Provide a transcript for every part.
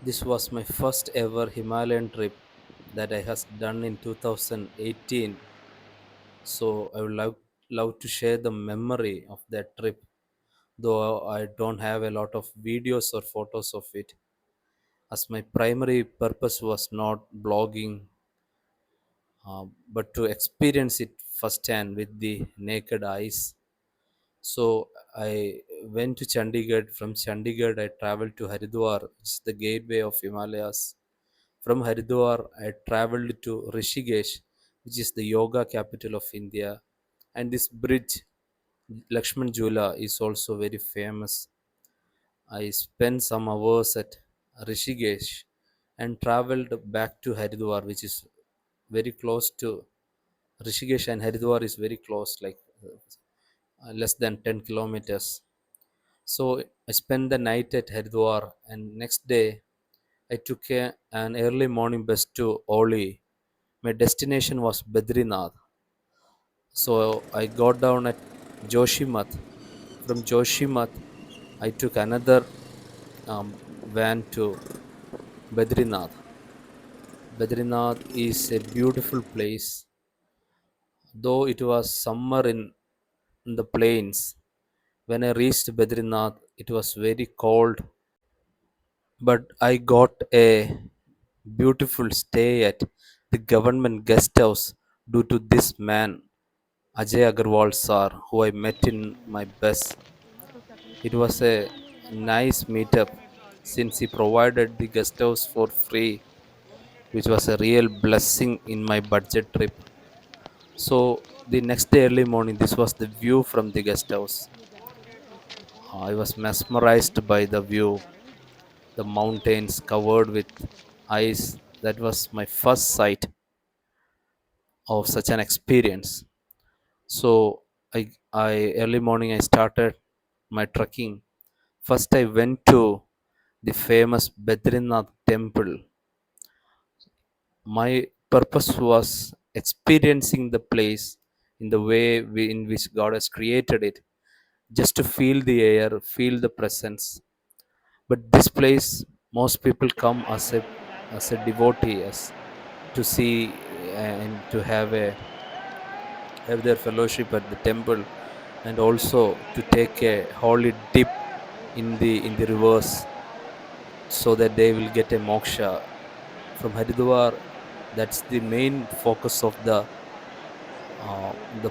This was my first ever Himalayan trip that I has done in 2018. So I would love to share the memory of that trip, though I don't have a lot of videos or photos of it, as my primary purpose was not blogging, but to experience it firsthand with the naked eyes. So I went to Chandigarh. From Chandigarh, I traveled to Haridwar, which is the gateway of Himalayas. From Haridwar, I traveled to Rishikesh, which is the yoga capital of India. And this bridge, Lakshman Jula, is also very famous. I spent some hours at Rishikesh and traveled back to Haridwar, which is very close to Rishikesh, and Haridwar is very close, like less than 10 kilometers. So I spent the night at Haridwar, and next day I took an early morning bus to Oli. My destination was Badrinath. So I got down at Joshimath. From Joshimath, I took another van to Badrinath. Badrinath is a beautiful place, though it was summer in the plains. When I reached Badrinath, it was very cold, but I got a beautiful stay at the government guest house due to this man, Ajay Agarwal sir, who I met in my bus. It was a nice meetup since he provided the guest house for free, which was a real blessing in my budget trip. So the next day early morning, this was the view from the guest house. I was mesmerized by the view, the mountains covered with ice. That was my first sight of such an experience. So I early morning I started my trekking. First I went to the famous Badrinath temple. My purpose was experiencing the place in the way in which God has created it, just to feel the air, feel the presence. But this place, most people come as a devotee, as to see and to have their fellowship at the temple, and also to take a holy dip in the rivers, so that they will get a moksha from Haridwar. That's the main focus of the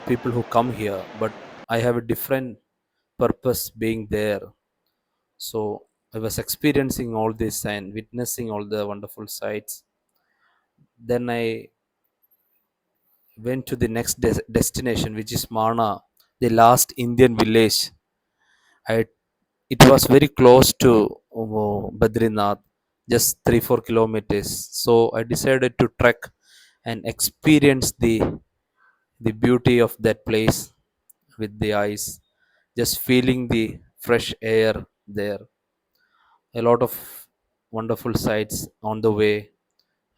people who come here. But I have a different purpose being there. So I was experiencing all this and witnessing all the wonderful sights. Then I went to the next destination, which is Mana, the last Indian village. I It was very close to Badrinath, just 3-4 kilometers. So I decided to trek and experience the beauty of that place with the eyes, just feeling the fresh air there. A lot of wonderful sights on the way,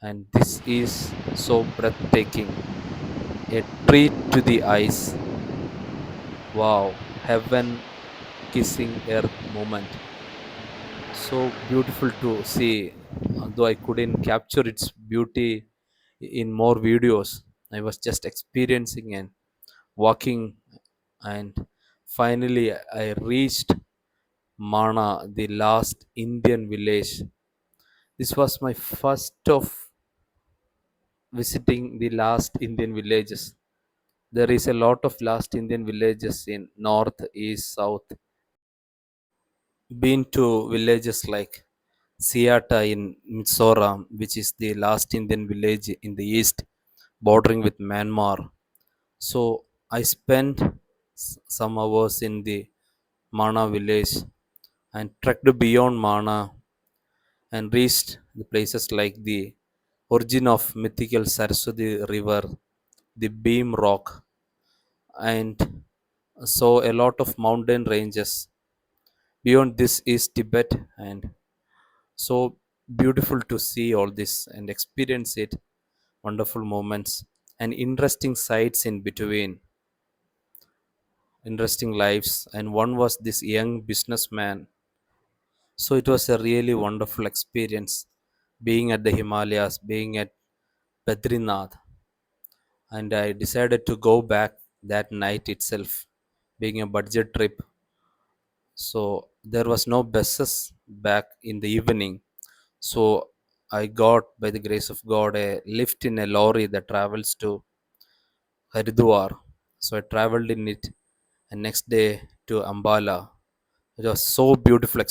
and this is so breathtaking. A treat to the eyes. Wow, heaven kissing earth moment. So beautiful to see, though I couldn't capture its beauty in more videos. I was just experiencing and walking, and finally I reached Mana, the last Indian village. This was my first of visiting the last Indian villages. There is a lot of last Indian villages in north, east, south. Been to villages like Siata in Mizoram, which is the last Indian village in the east, bordering with Myanmar. So I spent some hours in the Mana village and trekked beyond Mana and reached the places like the origin of mythical Saraswati River, the Beam Rock, and saw a lot of mountain ranges. Beyond this is Tibet, and so beautiful to see all this and experience it. Wonderful moments and interesting sights in between, interesting lives. And one was this young businessman So it was a really wonderful experience being at the Himalayas, being at Badrinath, and I decided to go back that night itself, being a budget trip. So there was no buses back in the evening. So I got, by the grace of God, a lift in a lorry that travels to Haridwar. So I traveled in it, and next day to Ambala. It was so beautiful